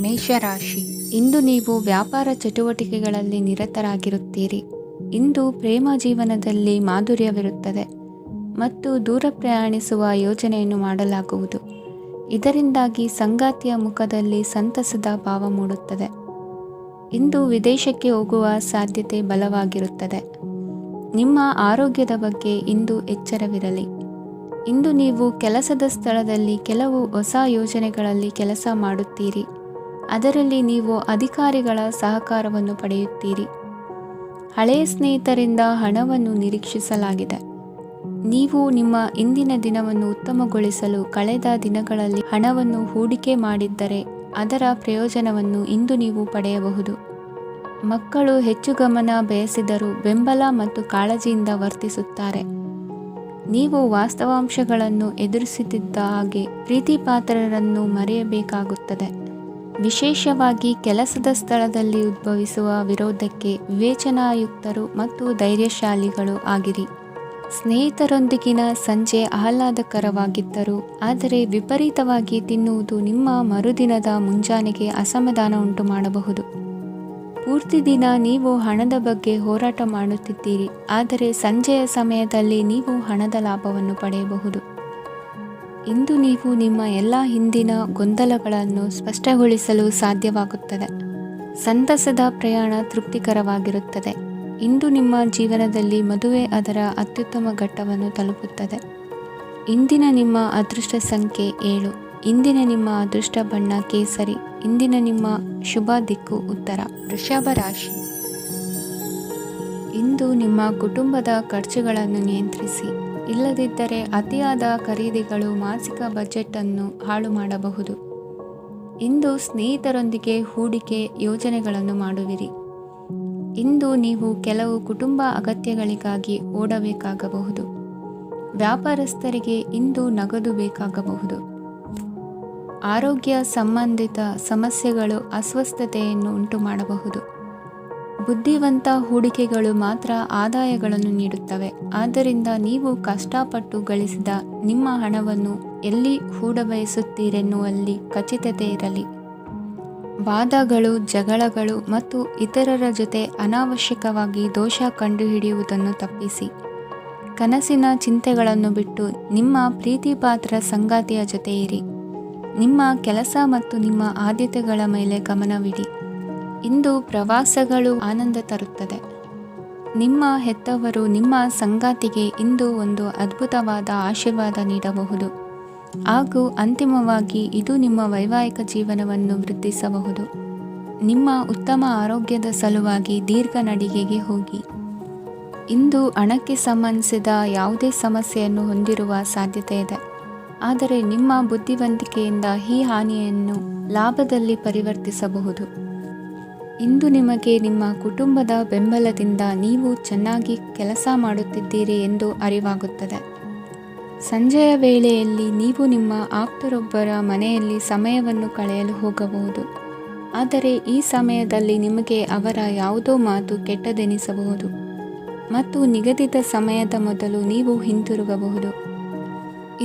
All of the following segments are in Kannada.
ಮೇಷರಾಶಿ, ಇಂದು ನೀವು ವ್ಯಾಪಾರ ಚಟುವಟಿಕೆಗಳಲ್ಲಿ ನಿರತರಾಗಿರುತ್ತೀರಿ. ಇಂದು ಪ್ರೇಮ ಜೀವನದಲ್ಲಿ ಮಾಧುರ್ಯವಿರುತ್ತದೆ ಮತ್ತು ದೂರ ಪ್ರಯಾಣಿಸುವ ಯೋಜನೆಯನ್ನು ಮಾಡಲಾಗುವುದು. ಇದರಿಂದಾಗಿ ಸಂಗಾತಿಯ ಮುಖದಲ್ಲಿ ಸಂತಸದ ಭಾವ ಮೂಡುತ್ತದೆ. ಇಂದು ವಿದೇಶಕ್ಕೆ ಹೋಗುವ ಸಾಧ್ಯತೆ ಬಲವಾಗಿರುತ್ತದೆ. ನಿಮ್ಮ ಆರೋಗ್ಯದ ಬಗ್ಗೆ ಇಂದು ಎಚ್ಚರವಿರಲಿ. ಇಂದು ನೀವು ಕೆಲಸದ ಸ್ಥಳದಲ್ಲಿ ಕೆಲವು ಹೊಸ ಯೋಜನೆಗಳಲ್ಲಿ ಕೆಲಸ ಮಾಡುತ್ತೀರಿ. ಅದರಲ್ಲಿ ನೀವು ಅಧಿಕಾರಿಗಳ ಸಹಕಾರವನ್ನು ಪಡೆಯುತ್ತೀರಿ. ಹಳೆಯ ಸ್ನೇಹಿತರಿಂದ ಹಣವನ್ನು ನಿರೀಕ್ಷಿಸಲಾಗಿದೆ. ನೀವು ನಿಮ್ಮ ಇಂದಿನ ದಿನವನ್ನು ಉತ್ತಮಗೊಳಿಸಲು ಕಳೆದ ದಿನಗಳಲ್ಲಿ ಹಣವನ್ನು ಹೂಡಿಕೆ ಮಾಡಿದ್ದರೆ ಅದರ ಪ್ರಯೋಜನವನ್ನು ಇಂದು ನೀವು ಪಡೆಯಬಹುದು. ಮಕ್ಕಳು ಹೆಚ್ಚು ಗಮನ ಬಯಸಿದರೂ ಬೆಂಬಲ ಮತ್ತು ಕಾಳಜಿಯಿಂದ ವರ್ತಿಸುತ್ತಾರೆ. ನೀವು ವಾಸ್ತವಾಂಶಗಳನ್ನು ಎದುರಿಸುತ್ತಿದ್ದ ಹಾಗೆ ಪ್ರೀತಿಪಾತ್ರರನ್ನು ಮರೆಯಬೇಕಾಗುತ್ತದೆ. ವಿಶೇಷವಾಗಿ ಕೆಲಸದ ಸ್ಥಳದಲ್ಲಿ ಉದ್ಭವಿಸುವ ವಿರೋಧಕ್ಕೆ ವಿವೇಚನಾಯುಕ್ತರು ಮತ್ತು ಧೈರ್ಯಶಾಲಿಗಳು ಆಗಿರಿ. ಸ್ನೇಹಿತರೊಂದಿಗಿನ ಸಂಜೆ ಆಹ್ಲಾದಕರವಾಗಿದ್ದರೂ ಆದರೆ ವಿಪರೀತವಾಗಿ ತಿನ್ನುವುದು ನಿಮ್ಮ ಮರುದಿನದ ಮುಂಜಾನೆಗೆ ಅಸಮಾಧಾನ ಉಂಟು ಮಾಡಬಹುದು. ಪೂರ್ತಿ ದಿನ ನೀವು ಹಣದ ಬಗ್ಗೆ ಹೋರಾಟ ಮಾಡುತ್ತಿದ್ದೀರಿ, ಆದರೆ ಸಂಜೆಯ ಸಮಯದಲ್ಲಿ ನೀವು ಹಣದ ಲಾಭವನ್ನು ಪಡೆಯಬಹುದು. ಇಂದು ನೀವು ನಿಮ್ಮ ಎಲ್ಲ ಹಿಂದಿನ ಗೊಂದಲಗಳನ್ನು ಸ್ಪಷ್ಟಗೊಳಿಸಲು ಸಾಧ್ಯವಾಗುತ್ತದೆ. ಸಂತಸದ ಪ್ರಯಾಣ ತೃಪ್ತಿಕರವಾಗಿರುತ್ತದೆ. ಇಂದು ನಿಮ್ಮ ಜೀವನದಲ್ಲಿ ಮದುವೆ ಅದರ ಅತ್ಯುತ್ತಮ ಘಟ್ಟವನ್ನು ತಲುಪುತ್ತದೆ. ಇಂದಿನ ನಿಮ್ಮ ಅದೃಷ್ಟ ಸಂಖ್ಯೆ 7. ಇಂದಿನ ನಿಮ್ಮ ಅದೃಷ್ಟ ಬಣ್ಣ ಕೇಸರಿ. ಇಂದಿನ ನಿಮ್ಮ ಶುಭ ದಿಕ್ಕು ಉತ್ತರ. ವೃಷಭ ರಾಶಿ, ಇಂದು ನಿಮ್ಮ ಕುಟುಂಬದ ಖರ್ಚುಗಳನ್ನು ನಿಯಂತ್ರಿಸಿ. ಇಲ್ಲದಿದ್ದರೆ ಅತಿಯಾದ ಖರೀದಿಗಳು ಮಾಸಿಕ ಬಜೆಟ್ ಅನ್ನು ಹಾಳು ಮಾಡಬಹುದು. ಇಂದು ಸ್ನೇಹಿತರೊಂದಿಗೆ ಹೂಡಿಕೆ ಯೋಜನೆಗಳನ್ನು ಮಾಡುವಿರಿ. ಇಂದು ನೀವು ಕೆಲವು ಕುಟುಂಬ ಅಗತ್ಯಗಳಿಗಾಗಿ ಓಡಬೇಕಾಗಬಹುದು. ವ್ಯಾಪಾರಸ್ಥರಿಗೆ ಇಂದು ನಗದು ಬೇಕಾಗಬಹುದು. ಆರೋಗ್ಯ ಸಂಬಂಧಿತ ಸಮಸ್ಯೆಗಳು ಅಸ್ವಸ್ಥತೆಯನ್ನು ಉಂಟು ಮಾಡಬಹುದು. ಬುದ್ಧಿವಂತ ಹೂಡಿಕೆಗಳು ಮಾತ್ರ ಆದಾಯಗಳನ್ನು ನೀಡುತ್ತವೆ. ಆದ್ದರಿಂದ ನೀವು ಕಷ್ಟಪಟ್ಟು ಗಳಿಸಿದ ನಿಮ್ಮ ಹಣವನ್ನು ಎಲ್ಲಿ ಹೂಡಬಯಸುತ್ತೀರೆನ್ನುವಲ್ಲಿ ಖಚಿತತೆ ಇರಲಿ. ವಾದಗಳು, ಜಗಳಗಳು ಮತ್ತು ಇತರರ ಜೊತೆ ಅನಾವಶ್ಯಕವಾಗಿ ದೋಷ ಕಂಡುಹಿಡಿಯುವುದನ್ನು ತಪ್ಪಿಸಿ. ಕನಸಿನ ಚಿಂತೆಗಳನ್ನು ಬಿಟ್ಟು ನಿಮ್ಮ ಪ್ರೀತಿಪಾತ್ರ ಸಂಗಾತಿಯ ಜೊತೆ ಇರಿ. ನಿಮ್ಮ ಕೆಲಸ ಮತ್ತು ನಿಮ್ಮ ಆದ್ಯತೆಗಳ ಮೇಲೆ ಗಮನವಿಡಿ. ಇಂದು ಪ್ರವಾಸಗಳು ಆನಂದ ತರುತ್ತದೆ. ನಿಮ್ಮ ಹೆತ್ತವರು ನಿಮ್ಮ ಸಂಗಾತಿಗೆ ಇಂದು ಒಂದು ಅದ್ಭುತವಾದ ಆಶೀರ್ವಾದ ನೀಡಬಹುದು ಹಾಗೂ ಅಂತಿಮವಾಗಿ ಇದು ನಿಮ್ಮ ವೈವಾಹಿಕ ಜೀವನವನ್ನು ವೃದ್ಧಿಸಬಹುದು. ನಿಮ್ಮ ಉತ್ತಮ ಆರೋಗ್ಯದ ಸಲುವಾಗಿ ದೀರ್ಘ ನಡಿಗೆಗೆ ಹೋಗಿ. ಇಂದು ಹಣಕ್ಕೆ ಸಂಬಂಧಿಸಿದ ಯಾವುದೇ ಸಮಸ್ಯೆಯನ್ನು ಹೊಂದಿರುವ ಸಾಧ್ಯತೆ ಇದೆ. ಆದರೆ ನಿಮ್ಮ ಬುದ್ಧಿವಂತಿಕೆಯಿಂದ ಈ ಹಾನಿಯನ್ನು ಲಾಭದಲ್ಲಿ ಪರಿವರ್ತಿಸಬಹುದು. ಇಂದು ನಿಮಗೆ ನಿಮ್ಮ ಕುಟುಂಬದ ಬೆಂಬಲದಿಂದ ನೀವು ಚೆನ್ನಾಗಿ ಕೆಲಸ ಮಾಡುತ್ತಿದ್ದೀರಿ ಎಂದು ಅರಿವಾಗುತ್ತದೆ. ಸಂಜೆಯ ವೇಳೆಯಲ್ಲಿ ನೀವು ನಿಮ್ಮ ಆಪ್ತರೊಬ್ಬರ ಮನೆಯಲ್ಲಿ ಸಮಯವನ್ನು ಕಳೆಯಲು ಹೋಗಬಹುದು. ಆದರೆ ಈ ಸಮಯದಲ್ಲಿ ನಿಮಗೆ ಅವರ ಯಾವುದೋ ಮಾತು ಕೆಟ್ಟದೆನಿಸಬಹುದು ಮತ್ತು ನಿಗದಿತ ಸಮಯದ ಮೊದಲು ನೀವು ಹಿಂತಿರುಗಬಹುದು.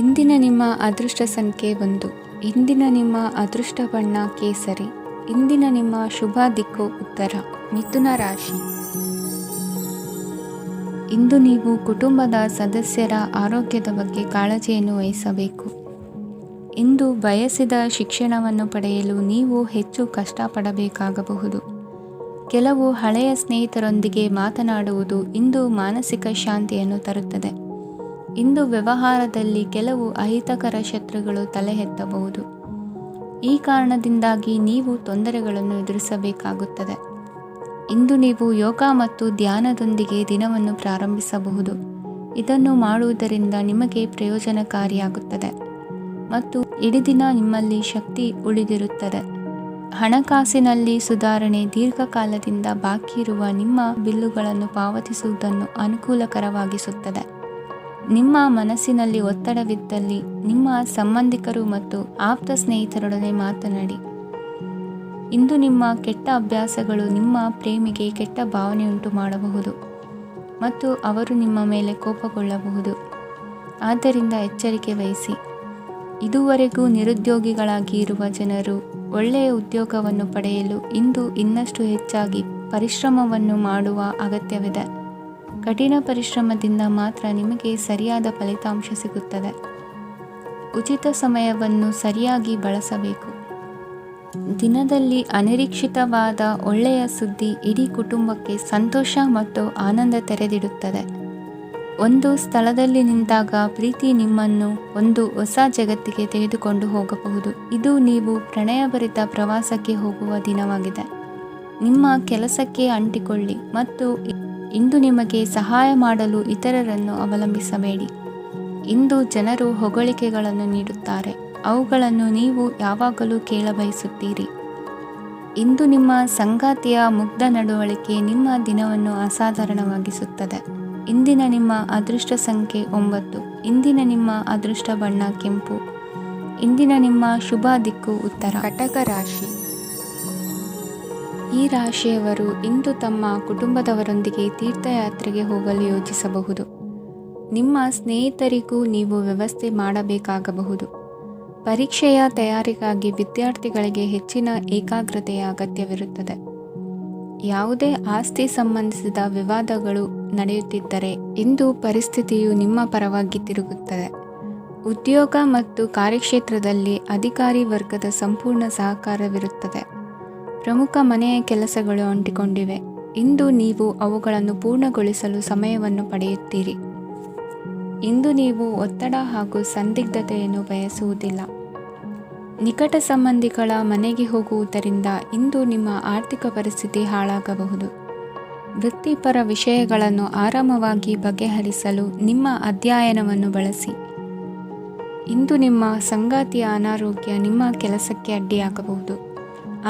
ಇಂದಿನ ನಿಮ್ಮ ಅದೃಷ್ಟ ಸಂಖ್ಯೆ 1. ಇಂದಿನ ನಿಮ್ಮ ಅದೃಷ್ಟ ಬಣ್ಣ ಕೇಸರಿ. ಇಂದಿನ ನಿಮ್ಮ ಶುಭ ದಿಕ್ಕು ಉತ್ತರ. ಮಿಥುನ ರಾಶಿ, ಇಂದು ನೀವು ಕುಟುಂಬದ ಸದಸ್ಯರ ಆರೋಗ್ಯದ ಬಗ್ಗೆ ಕಾಳಜಿಯನ್ನು ವಹಿಸಬೇಕು. ಇಂದು ಬಯಸಿದ ಶಿಕ್ಷಣವನ್ನು ಪಡೆಯಲು ನೀವು ಹೆಚ್ಚು ಕಷ್ಟಪಡಬೇಕಾಗಬಹುದು. ಕೆಲವು ಹಳೆಯ ಸ್ನೇಹಿತರೊಂದಿಗೆ ಮಾತನಾಡುವುದು ಇಂದು ಮಾನಸಿಕ ಶಾಂತಿಯನ್ನು ತರುತ್ತದೆ. ಇಂದು ವ್ಯವಹಾರದಲ್ಲಿ ಕೆಲವು ಅಹಿತಕರ ಶತ್ರುಗಳು ತಲೆ ಎತ್ತಬಹುದು. ಈ ಕಾರಣದಿಂದಾಗಿ ನೀವು ತೊಂದರೆಗಳನ್ನು ಎದುರಿಸಬೇಕಾಗುತ್ತದೆ. ಇಂದು ನೀವು ಯೋಗ ಮತ್ತು ಧ್ಯಾನದೊಂದಿಗೆ ದಿನವನ್ನು ಪ್ರಾರಂಭಿಸಬಹುದು. ಇದನ್ನು ಮಾಡುವುದರಿಂದ ನಿಮಗೆ ಪ್ರಯೋಜನಕಾರಿಯಾಗುತ್ತದೆ ಮತ್ತು ಇಡೀ ದಿನ ನಿಮ್ಮಲ್ಲಿ ಶಕ್ತಿ ಉಳಿದಿರುತ್ತದೆ. ಹಣಕಾಸಿನಲ್ಲಿ ಸುಧಾರಣೆ ದೀರ್ಘಕಾಲದಿಂದ ಬಾಕಿ ಇರುವ ನಿಮ್ಮ ಬಿಲ್ಲುಗಳನ್ನು ಪಾವತಿಸುವುದನ್ನು ಅನುಕೂಲಕರವಾಗಿಸುತ್ತದೆ. ನಿಮ್ಮ ಮನಸ್ಸಿನಲ್ಲಿ ಒತ್ತಡವಿದ್ದಲ್ಲಿ ನಿಮ್ಮ ಸಂಬಂಧಿಕರು ಮತ್ತು ಆಪ್ತ ಸ್ನೇಹಿತರೊಡನೆ ಮಾತನಾಡಿ. ಇಂದು ನಿಮ್ಮ ಕೆಟ್ಟ ಅಭ್ಯಾಸಗಳು ನಿಮ್ಮ ಪ್ರೇಮಿಗೆ ಕೆಟ್ಟ ಭಾವನೆಯುಂಟು ಮಾಡಬಹುದು ಮತ್ತು ಅವರು ನಿಮ್ಮ ಮೇಲೆ ಕೋಪಗೊಳ್ಳಬಹುದು. ಆದ್ದರಿಂದ ಎಚ್ಚರಿಕೆ ವಹಿಸಿ. ಇದುವರೆಗೂ ನಿರುದ್ಯೋಗಿಗಳಾಗಿ ಇರುವ ಜನರು ಒಳ್ಳೆಯ ಉದ್ಯೋಗವನ್ನು ಪಡೆಯಲು ಇಂದು ಇನ್ನಷ್ಟು ಹೆಚ್ಚಾಗಿ ಪರಿಶ್ರಮವನ್ನು ಮಾಡುವ ಅಗತ್ಯವಿದೆ. ಕಠಿಣ ಪರಿಶ್ರಮದಿಂದ ಮಾತ್ರ ನಿಮಗೆ ಸರಿಯಾದ ಫಲಿತಾಂಶ ಸಿಗುತ್ತದೆ. ಉಚಿತ ಸಮಯವನ್ನು ಸರಿಯಾಗಿ ಬಳಸಬೇಕು. ದಿನದಲ್ಲಿ ಅನಿರೀಕ್ಷಿತವಾದ ಒಳ್ಳೆಯ ಸುದ್ದಿ ಇಡೀ ಕುಟುಂಬಕ್ಕೆ ಸಂತೋಷ ಮತ್ತು ಆನಂದ ತೆರೆದಿಡುತ್ತದೆ. ಒಂದು ಸ್ಥಳದಲ್ಲಿ ನಿಂತಾಗ ಪ್ರೀತಿ ನಿಮ್ಮನ್ನು ಒಂದು ಹೊಸ ಜಗತ್ತಿಗೆ ತೆಗೆದುಕೊಂಡು ಹೋಗಬಹುದು. ಇದು ನೀವು ಪ್ರಣಯಭರಿತ ಪ್ರವಾಸಕ್ಕೆ ಹೋಗುವ ದಿನವಾಗಿದೆ. ನಿಮ್ಮ ಕೆಲಸಕ್ಕೆ ಅಂಟಿಕೊಳ್ಳಿ ಮತ್ತು ಇಂದು ನಿಮಗೆ ಸಹಾಯ ಮಾಡಲು ಇತರರನ್ನು ಅವಲಂಬಿಸಬೇಡಿ. ಇಂದು ಜನರು ಹೊಗಳಿಕೆಗಳನ್ನು ನೀಡುತ್ತಾರೆ, ಅವುಗಳನ್ನು ನೀವು ಯಾವಾಗಲೂ ಕೇಳಬಯಸುತ್ತೀರಿ. ಇಂದು ನಿಮ್ಮ ಸಂಗಾತಿಯ ಮುಗ್ಧ ನಡವಳಿಕೆ ನಿಮ್ಮ ದಿನವನ್ನು ಅಸಾಧಾರಣವಾಗಿಸುತ್ತದೆ. ಇಂದಿನ ನಿಮ್ಮ ಅದೃಷ್ಟ ಸಂಖ್ಯೆ 9. ಇಂದಿನ ನಿಮ್ಮ ಅದೃಷ್ಟ ಬಣ್ಣ ಕೆಂಪು. ಇಂದಿನ ನಿಮ್ಮ ಶುಭ ದಿಕ್ಕು ಉತ್ತರ. ಕಟಕ ರಾಶಿ. ಈ ರಾಶಿಯವರು ಇಂದು ತಮ್ಮ ಕುಟುಂಬದವರೊಂದಿಗೆ ತೀರ್ಥಯಾತ್ರೆಗೆ ಹೋಗಲು ಯೋಚಿಸಬಹುದು. ನಿಮ್ಮ ಸ್ನೇಹಿತರಿಗೂ ನೀವು ವ್ಯವಸ್ಥೆ ಮಾಡಬೇಕಾಗಬಹುದು. ಪರೀಕ್ಷೆಯ ತಯಾರಿಗಾಗಿ ವಿದ್ಯಾರ್ಥಿಗಳಿಗೆ ಹೆಚ್ಚಿನ ಏಕಾಗ್ರತೆಯ ಅಗತ್ಯವಿರುತ್ತದೆ. ಯಾವುದೇ ಆಸ್ತಿ ಸಂಬಂಧಿಸಿದ ವಿವಾದಗಳು ನಡೆಯುತ್ತಿದ್ದರೆ ಇಂದು ಪರಿಸ್ಥಿತಿಯು ನಿಮ್ಮ ಪರವಾಗಿ ತಿರುಗುತ್ತದೆ. ಉದ್ಯೋಗ ಮತ್ತು ಕಾರ್ಯಕ್ಷೇತ್ರದಲ್ಲಿ ಅಧಿಕಾರಿ ವರ್ಗದ ಸಂಪೂರ್ಣ ಸಹಕಾರವಿರುತ್ತದೆ. ಪ್ರಮುಖ ಮನೆಯ ಕೆಲಸಗಳು ಅಂಟಿಕೊಂಡಿವೆ. ಇಂದು ನೀವು ಅವುಗಳನ್ನು ಪೂರ್ಣಗೊಳಿಸಲು ಸಮಯವನ್ನು ಪಡೆಯುತ್ತೀರಿ. ಇಂದು ನೀವು ಒತ್ತಡ ಹಾಗೂ ಸಂದಿಗ್ಧತೆಯನ್ನು ಬಯಸುವುದಿಲ್ಲ. ನಿಕಟ ಸಂಬಂಧಿಗಳ ಮನೆಗೆ ಹೋಗುವುದರಿಂದ ಇಂದು ನಿಮ್ಮ ಆರ್ಥಿಕ ಪರಿಸ್ಥಿತಿ ಹಾಳಾಗಬಹುದು. ವೃತ್ತಿಪರ ವಿಷಯಗಳನ್ನು ಆರಾಮವಾಗಿ ಬಗೆಹರಿಸಲು ನಿಮ್ಮ ಅಧ್ಯಯನವನ್ನು ಬಳಸಿ. ಇಂದು ನಿಮ್ಮ ಸಂಗಾತಿಯ ಅನಾರೋಗ್ಯ ನಿಮ್ಮ ಕೆಲಸಕ್ಕೆ ಅಡ್ಡಿಯಾಗಬಹುದು,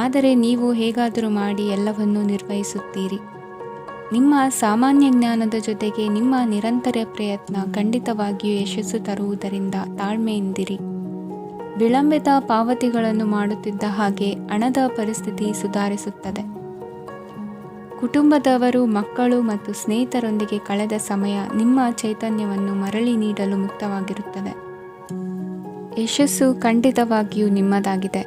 ಆದರೆ ನೀವು ಹೇಗಾದರೂ ಮಾಡಿ ಎಲ್ಲವನ್ನೂ ನಿರ್ವಹಿಸುತ್ತೀರಿ. ನಿಮ್ಮ ಸಾಮಾನ್ಯ ಜ್ಞಾನದ ಜೊತೆಗೆ ನಿಮ್ಮ ನಿರಂತರ ಪ್ರಯತ್ನ ಖಂಡಿತವಾಗಿಯೂ ಯಶಸ್ಸು ತರುವುದರಿಂದ ತಾಳ್ಮೆಯಿಂದಿರಿ. ವಿಳಂಬಿತ ಪಾವತಿಗಳನ್ನು ಮಾಡುತ್ತಿದ್ದ ಹಾಗೆ ಹಣದ ಪರಿಸ್ಥಿತಿ ಸುಧಾರಿಸುತ್ತದೆ. ಕುಟುಂಬದವರು, ಮಕ್ಕಳು ಮತ್ತು ಸ್ನೇಹಿತರೊಂದಿಗೆ ಕಳೆದ ಸಮಯ ನಿಮ್ಮ ಚೈತನ್ಯವನ್ನು ಮರಳಿ ನೀಡಲು ಮುಕ್ತವಾಗಿರುತ್ತದೆ. ಯಶಸ್ಸು ಖಂಡಿತವಾಗಿಯೂ ನಿಮ್ಮದಾಗಿದೆ.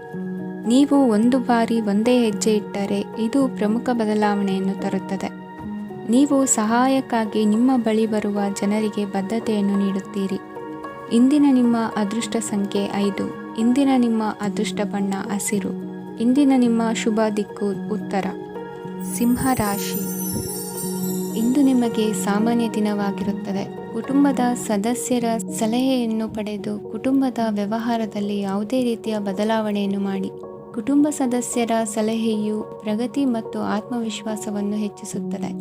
ನೀವು ಒಂದು ಬಾರಿ ಒಂದೇ ಹೆಜ್ಜೆ ಇಟ್ಟರೆ ಇದು ಪ್ರಮುಖ ಬದಲಾವಣೆಯನ್ನು ತರುತ್ತದೆ. ನೀವು ಸಹಾಯಕ್ಕಾಗಿ ನಿಮ್ಮ ಬಳಿ ಬರುವ ಜನರಿಗೆ ಬದ್ಧತೆಯನ್ನು ನೀಡುತ್ತೀರಿ. ಇಂದಿನ ನಿಮ್ಮ ಅದೃಷ್ಟ ಸಂಖ್ಯೆ 5. ಇಂದಿನ ನಿಮ್ಮ ಅದೃಷ್ಟ ಬಣ್ಣ ಹಸಿರು. ಇಂದಿನ ನಿಮ್ಮ ಶುಭ ದಿಕ್ಕು ಉತ್ತರ. ಸಿಂಹ ರಾಶಿ. ಇಂದು ನಿಮಗೆ ಸಾಮಾನ್ಯ ದಿನವಾಗಿರುತ್ತದೆ. ಕುಟುಂಬದ ಸದಸ್ಯರ ಸಲಹೆಯನ್ನು ಪಡೆದು ಕುಟುಂಬದ ವ್ಯವಹಾರದಲ್ಲಿ ಯಾವುದೇ ರೀತಿಯ ಬದಲಾವಣೆಯನ್ನು ಮಾಡಿ. ಕುಟುಂಬ ಸದಸ್ಯರ ಸಲಹೆಯು ಪ್ರಗತಿ ಮತ್ತು ಆತ್ಮವಿಶ್ವಾಸವನ್ನು ಹೆಚ್ಚಿಸುತ್ತದೆ.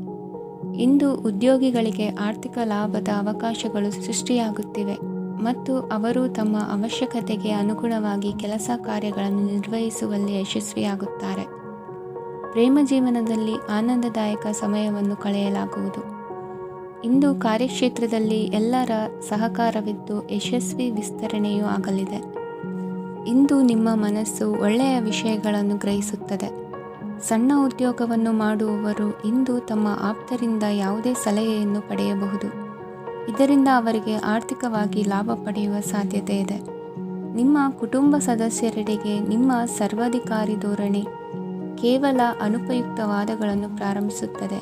ಇಂದು ಉದ್ಯೋಗಿಗಳಿಗೆ ಆರ್ಥಿಕ ಲಾಭದ ಅವಕಾಶಗಳು ಸೃಷ್ಟಿಯಾಗುತ್ತಿವೆ ಮತ್ತು ಅವರು ತಮ್ಮ ಅವಶ್ಯಕತೆಗೆ ಅನುಗುಣವಾಗಿ ಕೆಲಸ ಕಾರ್ಯಗಳನ್ನು ನಿರ್ವಹಿಸುವಲ್ಲಿ ಯಶಸ್ವಿಯಾಗುತ್ತಾರೆ. ಪ್ರೇಮ ಜೀವನದಲ್ಲಿ ಆನಂದದಾಯಕ ಸಮಯವನ್ನು ಕಳೆಯಲಾಗುವುದು. ಇಂದು ಕಾರ್ಯಕ್ಷೇತ್ರದಲ್ಲಿ ಎಲ್ಲರ ಸಹಕಾರವಿದ್ದು ಯಶಸ್ವಿ ವಿಸ್ತರಣೆಯೂ ಆಗಲಿದೆ. ಇಂದು ನಿಮ್ಮ ಮನಸ್ಸು ಒಳ್ಳೆಯ ವಿಷಯಗಳನ್ನು ಗ್ರಹಿಸುತ್ತದೆ. ಸಣ್ಣ ಉದ್ಯೋಗವನ್ನು ಮಾಡುವವರು ಇಂದು ತಮ್ಮ ಆಪ್ತರಿಂದ ಯಾವುದೇ ಸಲಹೆಯನ್ನು ಪಡೆಯಬಹುದು. ಇದರಿಂದ ಅವರಿಗೆ ಆರ್ಥಿಕವಾಗಿ ಲಾಭ ಪಡೆಯುವ ಸಾಧ್ಯತೆ ಇದೆ. ನಿಮ್ಮ ಕುಟುಂಬ ಸದಸ್ಯರೆಡೆಗೆ ನಿಮ್ಮ ಸರ್ವಾಧಿಕಾರಿ ಧೋರಣೆ ಕೇವಲ ಅನುಪಯುಕ್ತ ವಾದಗಳನ್ನು ಪ್ರಾರಂಭಿಸುತ್ತದೆ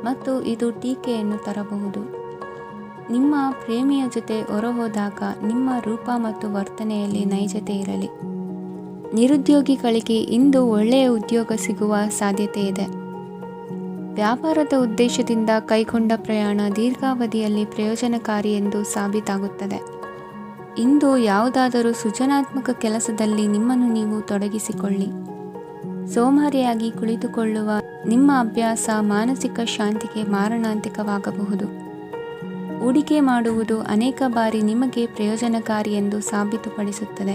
ಮತ್ತು ಇದು ಟೀಕೆಯನ್ನು ತರಬಹುದು. ನಿಮ್ಮ ಪ್ರೇಮಿಯ ಜೊತೆ ಹೊರಹೋದಾಗ ನಿಮ್ಮ ರೂಪ ಮತ್ತು ವರ್ತನೆಯಲ್ಲಿ ನೈಜತೆ ಇರಲಿ. ನಿರುದ್ಯೋಗಿಗಳಿಗೆ ಇಂದು ಒಳ್ಳೆಯ ಉದ್ಯೋಗ ಸಿಗುವ ಸಾಧ್ಯತೆ ಇದೆ. ವ್ಯಾಪಾರದ ಉದ್ದೇಶದಿಂದ ಕೈಗೊಂಡ ಪ್ರಯಾಣ ದೀರ್ಘಾವಧಿಯಲ್ಲಿ ಪ್ರಯೋಜನಕಾರಿ ಎಂದು ಸಾಬೀತಾಗುತ್ತದೆ. ಇಂದು ಯಾವುದಾದರೂ ಸೃಜನಾತ್ಮಕ ಕೆಲಸದಲ್ಲಿ ನಿಮ್ಮನ್ನು ನೀವು ತೊಡಗಿಸಿಕೊಳ್ಳಿ. ಸೋಮಾರಿಯಾಗಿ ಕುಳಿತುಕೊಳ್ಳುವ ನಿಮ್ಮ ಅಭ್ಯಾಸ ಮಾನಸಿಕ ಶಾಂತಿಗೆ ಮಾರಣಾಂತಿಕವಾಗಬಹುದು. ಹೂಡಿಕೆ ಮಾಡುವುದು ಅನೇಕ ಬಾರಿ ನಿಮಗೆ ಪ್ರಯೋಜನಕಾರಿ ಎಂದು ಸಾಬೀತುಪಡಿಸುತ್ತದೆ.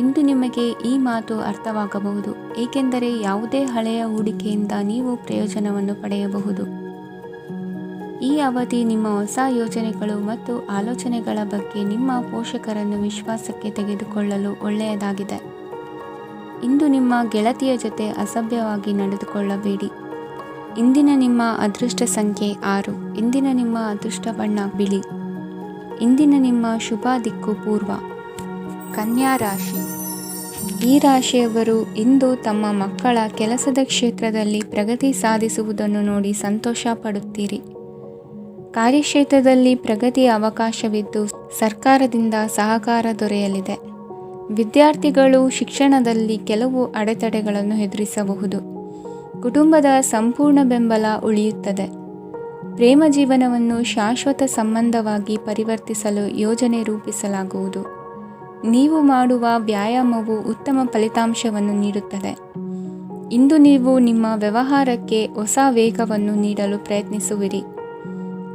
ಇಂದು ನಿಮಗೆ ಈ ಮಾತು ಅರ್ಥವಾಗಬಹುದು, ಏಕೆಂದರೆ ಯಾವುದೇ ಹಳೆಯ ಹೂಡಿಕೆಯಿಂದ ನೀವು ಪ್ರಯೋಜನವನ್ನು ಪಡೆಯಬಹುದು. ಈ ಅವಧಿ ನಿಮ್ಮ ಹೊಸ ಯೋಜನೆಗಳು ಮತ್ತು ಆಲೋಚನೆಗಳ ಬಗ್ಗೆ ನಿಮ್ಮ ಪೋಷಕರನ್ನು ವಿಶ್ವಾಸಕ್ಕೆ ತೆಗೆದುಕೊಳ್ಳಲು ಒಳ್ಳೆಯದಾಗಿದೆ. ಇಂದು ನಿಮ್ಮ ಗೆಳತಿಯ ಜೊತೆ ಅಸಭ್ಯವಾಗಿ ನಡೆದುಕೊಳ್ಳಬೇಡಿ. ಇಂದಿನ ನಿಮ್ಮ ಅದೃಷ್ಟ ಸಂಖ್ಯೆ 6. ಇಂದಿನ ನಿಮ್ಮ ಅದೃಷ್ಟ ಬಣ್ಣ ಬಿಳಿ. ಇಂದಿನ ನಿಮ್ಮ ಶುಭ ದಿಕ್ಕು ಪೂರ್ವ. ಕನ್ಯಾ ರಾಶಿ. ಈ ರಾಶಿಯವರು ಇಂದು ತಮ್ಮ ಮಕ್ಕಳ ಕೆಲಸದ ಕ್ಷೇತ್ರದಲ್ಲಿ ಪ್ರಗತಿ ಸಾಧಿಸುವುದನ್ನು ನೋಡಿ ಸಂತೋಷ ಪಡುತ್ತೀರಿ. ಕಾರ್ಯಕ್ಷೇತ್ರದಲ್ಲಿ ಪ್ರಗತಿಯ ಅವಕಾಶವಿದ್ದು ಸರ್ಕಾರದಿಂದ ಸಹಕಾರ ದೊರೆಯಲಿದೆ. ವಿದ್ಯಾರ್ಥಿಗಳು ಶಿಕ್ಷಣದಲ್ಲಿ ಕೆಲವು ಅಡೆತಡೆಗಳನ್ನು ಎದುರಿಸಬಹುದು. ಕುಟುಂಬದ ಸಂಪೂರ್ಣ ಬೆಂಬಲ ಉಳಿಯುತ್ತದೆ. ಪ್ರೇಮ ಜೀವನವನ್ನು ಶಾಶ್ವತ ಸಂಬಂಧವಾಗಿ ಪರಿವರ್ತಿಸಲು ಯೋಜನೆ ರೂಪಿಸಲಾಗುವುದು. ನೀವು ಮಾಡುವ ವ್ಯಾಯಾಮವು ಉತ್ತಮ ಫಲಿತಾಂಶವನ್ನು ನೀಡುತ್ತದೆ. ಇಂದು ನೀವು ನಿಮ್ಮ ವ್ಯವಹಾರಕ್ಕೆ ಹೊಸ ವೇಗವನ್ನು ನೀಡಲು ಪ್ರಯತ್ನಿಸುವಿರಿ.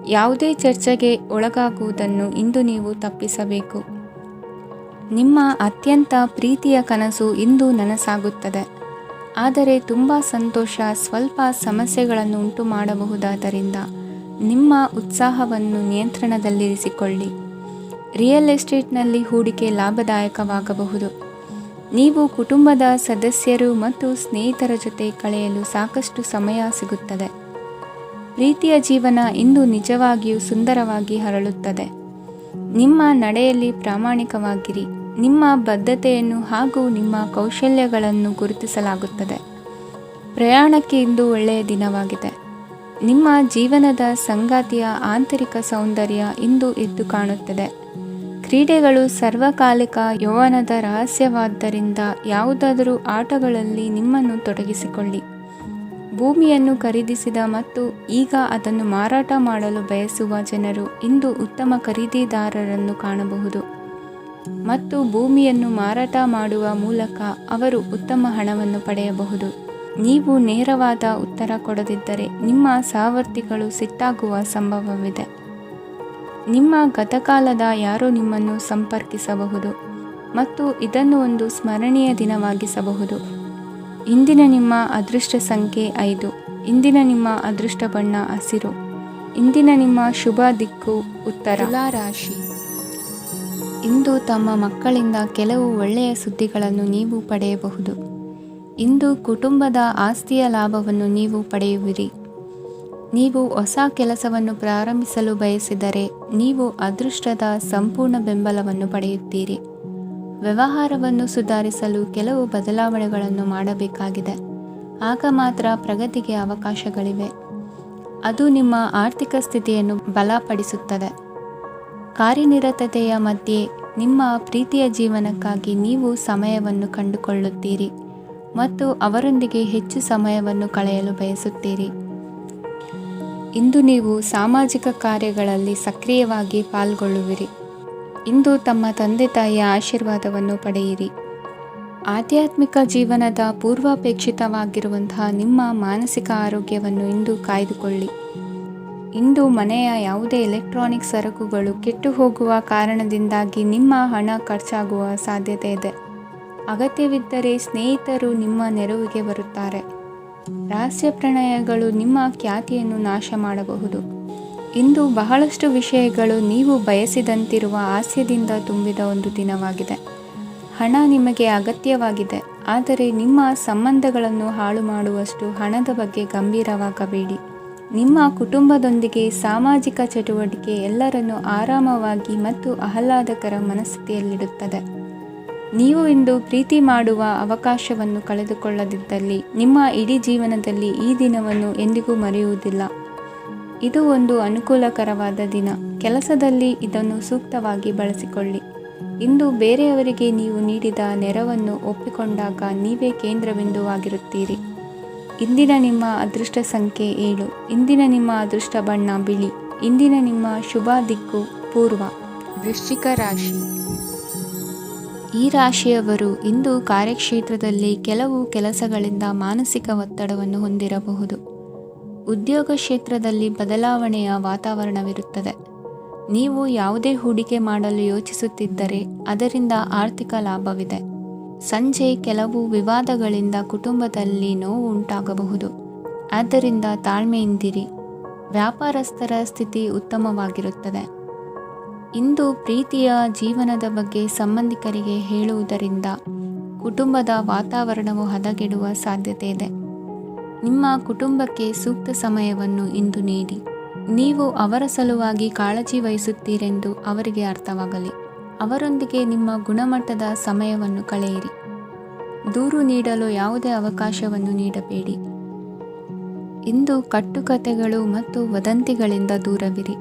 ಯಾವುದೇ ಚರ್ಚೆಗೆ ಒಳಗಾಗುವುದನ್ನು ಇಂದು ನೀವು ತಪ್ಪಿಸಬೇಕು. ನಿಮ್ಮ ಅತ್ಯಂತ ಪ್ರೀತಿಯ ಕನಸು ಇಂದು ನನಸಾಗುತ್ತದೆ. ಆದರೆ ತುಂಬ ಸಂತೋಷ ಸ್ವಲ್ಪ ಸಮಸ್ಯೆಗಳನ್ನು ಉಂಟು ಮಾಡಬಹುದಾದ್ದರಿಂದ ನಿಮ್ಮ ಉತ್ಸಾಹವನ್ನು ನಿಯಂತ್ರಣದಲ್ಲಿರಿಸಿಕೊಳ್ಳಿ. ರಿಯಲ್ ಎಸ್ಟೇಟ್ನಲ್ಲಿ ಹೂಡಿಕೆ ಲಾಭದಾಯಕವಾಗಬಹುದು. ನೀವು ಕುಟುಂಬದ ಸದಸ್ಯರು ಮತ್ತು ಸ್ನೇಹಿತರ ಜೊತೆ ಕಳೆಯಲು ಸಾಕಷ್ಟು ಸಮಯ ಸಿಗುತ್ತದೆ. ಪ್ರೀತಿಯ ಜೀವನ ಇಂದು ನಿಜವಾಗಿಯೂ ಸುಂದರವಾಗಿ ಹರಳುತ್ತದೆ. ನಿಮ್ಮ ನಡೆಯಲ್ಲಿ ಪ್ರಾಮಾಣಿಕವಾಗಿರಿ. ನಿಮ್ಮ ಬದ್ಧತೆಯನ್ನು ಹಾಗೂ ನಿಮ್ಮ ಕೌಶಲ್ಯಗಳನ್ನು ಗುರುತಿಸಲಾಗುತ್ತದೆ. ಪ್ರಯಾಣಕ್ಕೆ ಇಂದು ಒಳ್ಳೆಯ ದಿನವಾಗಿದೆ. ನಿಮ್ಮ ಜೀವನದ ಸಂಗಾತಿಯ ಆಂತರಿಕ ಸೌಂದರ್ಯ ಇಂದು ಎದ್ದು ಕಾಣುತ್ತದೆ. ಕ್ರೀಡೆಗಳು ಸರ್ವಕಾಲಿಕ ಯೌವನದ ರಹಸ್ಯವಾದ್ದರಿಂದ ಯಾವುದಾದರೂ ಆಟಗಳಲ್ಲಿ ನಿಮ್ಮನ್ನು ತೊಡಗಿಸಿಕೊಳ್ಳಿ. ಭೂಮಿಯನ್ನು ಖರೀದಿಸಿದ ಮತ್ತು ಈಗ ಅದನ್ನು ಮಾರಾಟ ಮಾಡಲು ಬಯಸುವ ಜನರು ಇಂದು ಉತ್ತಮ ಖರೀದಿದಾರರನ್ನು ಕಾಣಬಹುದು ಮತ್ತು ಭೂಮಿಯನ್ನು ಮಾರಾಟ ಮಾಡುವ ಮೂಲಕ ಅವರು ಉತ್ತಮ ಹಣವನ್ನು ಪಡೆಯಬಹುದು. ನೀವು ನೇರವಾದ ಉತ್ತರ ಕೊಡದಿದ್ದರೆ ನಿಮ್ಮ ಸಹವರ್ತಿಗಳು ಸಿಟ್ಟಾಗುವ ಸಂಭವವಿದೆ. ನಿಮ್ಮ ಗತಕಾಲದ ಯಾರೋ ನಿಮ್ಮನ್ನು ಸಂಪರ್ಕಿಸಬಹುದು ಮತ್ತು ಇದನ್ನು ಒಂದು ಸ್ಮರಣೀಯ ದಿನವಾಗಿಸಬಹುದು. ಇಂದಿನ ನಿಮ್ಮ ಅದೃಷ್ಟ ಸಂಖ್ಯೆ 5. ಇಂದಿನ ನಿಮ್ಮ ಅದೃಷ್ಟ ಬಣ್ಣ ಹಸಿರು. ಇಂದಿನ ನಿಮ್ಮ ಶುಭ ದಿಕ್ಕು ಉತ್ತರ. ತುಲಾ ರಾಶಿ. ಇಂದು ತಮ್ಮ ಮಕ್ಕಳಿಂದ ಕೆಲವು ಒಳ್ಳೆಯ ಸುದ್ದಿಗಳನ್ನು ನೀವು ಪಡೆಯಬಹುದು. ಇಂದು ಕುಟುಂಬದ ಆಸ್ತಿಯ ಲಾಭವನ್ನು ನೀವು ಪಡೆಯುವಿರಿ. ನೀವು ಹೊಸ ಕೆಲಸವನ್ನು ಪ್ರಾರಂಭಿಸಲು ಬಯಸಿದರೆ ನೀವು ಅದೃಷ್ಟದ ಸಂಪೂರ್ಣ ಬೆಂಬಲವನ್ನು ಪಡೆಯುತ್ತೀರಿ. ವ್ಯವಹಾರವನ್ನು ಸುಧಾರಿಸಲು ಕೆಲವು ಬದಲಾವಣೆಗಳನ್ನು ಮಾಡಬೇಕಾಗಿದೆ. ಆಗ ಮಾತ್ರ ಪ್ರಗತಿಗೆ ಅವಕಾಶಗಳಿವೆ. ಅದು ನಿಮ್ಮ ಆರ್ಥಿಕ ಸ್ಥಿತಿಯನ್ನು ಬಲಪಡಿಸುತ್ತದೆ. ಕಾರ್ಯನಿರತತೆಯ ಮಧ್ಯೆ ನಿಮ್ಮ ಪ್ರೀತಿಯ ಜೀವನಕ್ಕಾಗಿ ನೀವು ಸಮಯವನ್ನು ಕಂಡುಕೊಳ್ಳುತ್ತೀರಿ ಮತ್ತು ಅವರೊಂದಿಗೆ ಹೆಚ್ಚು ಸಮಯವನ್ನು ಕಳೆಯಲು ಬಯಸುತ್ತೀರಿ. ಇಂದು ನೀವು ಸಾಮಾಜಿಕ ಕಾರ್ಯಗಳಲ್ಲಿ ಸಕ್ರಿಯವಾಗಿ ಪಾಲ್ಗೊಳ್ಳುವಿರಿ. ಇಂದು ತಮ್ಮ ತಂದೆ ತಾಯಿಯ ಆಶೀರ್ವಾದವನ್ನು ಪಡೆಯಿರಿ. ಆಧ್ಯಾತ್ಮಿಕ ಜೀವನದ ಪೂರ್ವಾಪೇಕ್ಷಿತವಾಗಿರುವಂತಹ ನಿಮ್ಮ ಮಾನಸಿಕ ಆರೋಗ್ಯವನ್ನು ಇಂದು ಕಾಯ್ದುಕೊಳ್ಳಿ. ಇಂದು ಮನೆಯ ಯಾವುದೇ ಎಲೆಕ್ಟ್ರಾನಿಕ್ ಸರಕುಗಳು ಕೆಟ್ಟು ಹೋಗುವ ಕಾರಣದಿಂದಾಗಿ ನಿಮ್ಮ ಹಣ ಖರ್ಚಾಗುವ ಸಾಧ್ಯತೆ ಇದೆ. ಅಗತ್ಯವಿದ್ದರೆ ಸ್ನೇಹಿತರು ನಿಮ್ಮ ನೆರವಿಗೆ ಬರುತ್ತಾರೆ. ರಹಸ್ಯ ಪ್ರಣಯಗಳು ನಿಮ್ಮ ಖ್ಯಾತಿಯನ್ನು ನಾಶ ಮಾಡಬಹುದು. ಇಂದು ಬಹಳಷ್ಟು ವಿಷಯಗಳು ನೀವು ಬಯಸಿದಂತಿರುವ ಹಾಸ್ಯದಿಂದ ತುಂಬಿದ ಒಂದು ದಿನವಾಗಿದೆ. ಹಣ ನಿಮಗೆ ಅಗತ್ಯವಾಗಿದೆ, ಆದರೆ ನಿಮ್ಮ ಸಂಬಂಧಗಳನ್ನು ಹಾಳು ಮಾಡುವಷ್ಟು ಹಣದ ಬಗ್ಗೆ ಗಂಭೀರವಾಗಬೇಡಿ. ನಿಮ್ಮ ಕುಟುಂಬದೊಂದಿಗೆ ಸಾಮಾಜಿಕ ಚಟುವಟಿಕೆ ಎಲ್ಲರನ್ನೂ ಆರಾಮವಾಗಿ ಮತ್ತು ಆಹ್ಲಾದಕರ ಮನಸ್ಥಿತಿಯಲ್ಲಿಡುತ್ತದೆ. ನೀವು ಇಂದು ಪ್ರೀತಿ ಮಾಡುವ ಅವಕಾಶವನ್ನು ಕಳೆದುಕೊಳ್ಳದಿದ್ದಲ್ಲಿ ನಿಮ್ಮ ಇಡೀ ಜೀವನದಲ್ಲಿ ಈ ದಿನವನ್ನು ಎಂದಿಗೂ ಮರೆಯುವುದಿಲ್ಲ. ಇದು ಒಂದು ಅನುಕೂಲಕರವಾದ ದಿನ. ಕೆಲಸದಲ್ಲಿ ಇದನ್ನು ಸೂಕ್ತವಾಗಿ ಬಳಸಿಕೊಳ್ಳಿ. ಇಂದು ಬೇರೆಯವರಿಗೆ ನೀವು ನೀಡಿದ ನೆರವನ್ನು ಒಪ್ಪಿಕೊಂಡಾಗ ನೀವೇ ಕೇಂದ್ರಬಿಂದುವಾಗಿರುತ್ತೀರಿ. ಇಂದಿನ ನಿಮ್ಮ ಅದೃಷ್ಟ ಸಂಖ್ಯೆ 7. ಇಂದಿನ ನಿಮ್ಮ ಅದೃಷ್ಟ ಬಣ್ಣ ಬಿಳಿ. ಇಂದಿನ ನಿಮ್ಮ ಶುಭ ದಿಕ್ಕು ಪೂರ್ವ. ವೃಶ್ಚಿಕ ರಾಶಿ. ಈ ರಾಶಿಯವರು ಇಂದು ಕಾರ್ಯಕ್ಷೇತ್ರದಲ್ಲಿ ಕೆಲವು ಕೆಲಸಗಳಿಂದ ಮಾನಸಿಕ ಒತ್ತಡವನ್ನು ಹೊಂದಿರಬಹುದು. ಉದ್ಯೋಗ ಕ್ಷೇತ್ರದಲ್ಲಿ ಬದಲಾವಣೆಯ ವಾತಾವರಣವಿರುತ್ತದೆ. ನೀವು ಯಾವುದೇ ಹೂಡಿಕೆ ಮಾಡಲು ಯೋಚಿಸುತ್ತಿದ್ದರೆ ಅದರಿಂದ ಆರ್ಥಿಕ ಲಾಭವಿದೆ. ಸಂಜೆ ಕೆಲವು ವಿವಾದಗಳಿಂದ ಕುಟುಂಬದಲ್ಲಿ ನೋವು ಉಂಟಾಗಬಹುದು. ಆದ್ದರಿಂದ ತಾಳ್ಮೆಯಿಂದಿರಿ. ವ್ಯಾಪಾರಸ್ಥರ ಸ್ಥಿತಿ ಉತ್ತಮವಾಗಿರುತ್ತದೆ. ಇಂದು ಪ್ರೀತಿಯ ಜೀವನದ ಬಗ್ಗೆ ಸಂಬಂಧಿಕರಿಗೆ ಹೇಳುವುದರಿಂದ ಕುಟುಂಬದ ವಾತಾವರಣವು ಹದಗೆಡುವ ಸಾಧ್ಯತೆ ಇದೆ. ನಿಮ್ಮ ಕುಟುಂಬಕ್ಕೆ ಸೂಕ್ತ ಸಮಯವನ್ನು ಇಂದು ನೀಡಿ. ನೀವು ಅವರ ಸಲುವಾಗಿ ಕಾಳಜಿ ವಹಿಸುತ್ತೀರೆಂದು ಅವರಿಗೆ ಅರ್ಥವಾಗಲಿ. ಅವರೊಂದಿಗೆ ನಿಮ್ಮ ಗುಣಮಟ್ಟದ ಸಮಯವನ್ನು ಕಳೆಯಿರಿ. ದೂರು ನೀಡಲು ಯಾವುದೇ ಅವಕಾಶವನ್ನು ನೀಡಬೇಡಿ. ಇಂದು ಕಟ್ಟುಕತೆಗಳು ಮತ್ತು ವದಂತಿಗಳಿಂದ ದೂರವಿರಿ.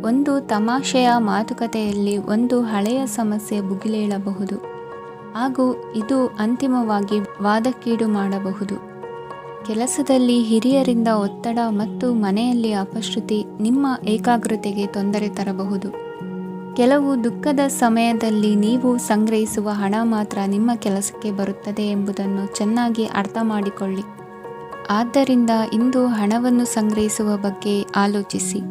ಒಂದು ತಮಾಷೆಯ ಮಾತುಕತೆಯಲ್ಲಿ ಒಂದು ಹಳೆಯ ಸಮಸ್ಯೆ ಭುಗಿಲೇಳಬಹುದು ಹಾಗೂ ಇದು ಅಂತಿಮವಾಗಿ ವಾದಕ್ಕೀಡು ಮಾಡಬಹುದು. ಕೆಲಸದಲ್ಲಿ ಹಿರಿಯರಿಂದ ಒತ್ತಡ ಮತ್ತು ಮನೆಯಲ್ಲಿ ಅಪಶ್ರುತಿ ನಿಮ್ಮ ಏಕಾಗ್ರತೆಗೆ ತೊಂದರೆ ತರಬಹುದು. ಕೆಲವು ದುಃಖದ ಸಮಯದಲ್ಲಿ ನೀವು ಸಂಗ್ರಹಿಸುವ ಹಣ ಮಾತ್ರ ನಿಮ್ಮ ಕೆಲಸಕ್ಕೆ ಬರುತ್ತದೆ ಎಂಬುದನ್ನು ಚೆನ್ನಾಗಿ ಅರ್ಥ ಮಾಡಿಕೊಳ್ಳಿ. ಆದ್ದರಿಂದ ಇಂದು ಹಣವನ್ನು ಸಂಗ್ರಹಿಸುವ ಬಗ್ಗೆ ಆಲೋಚಿಸಿ.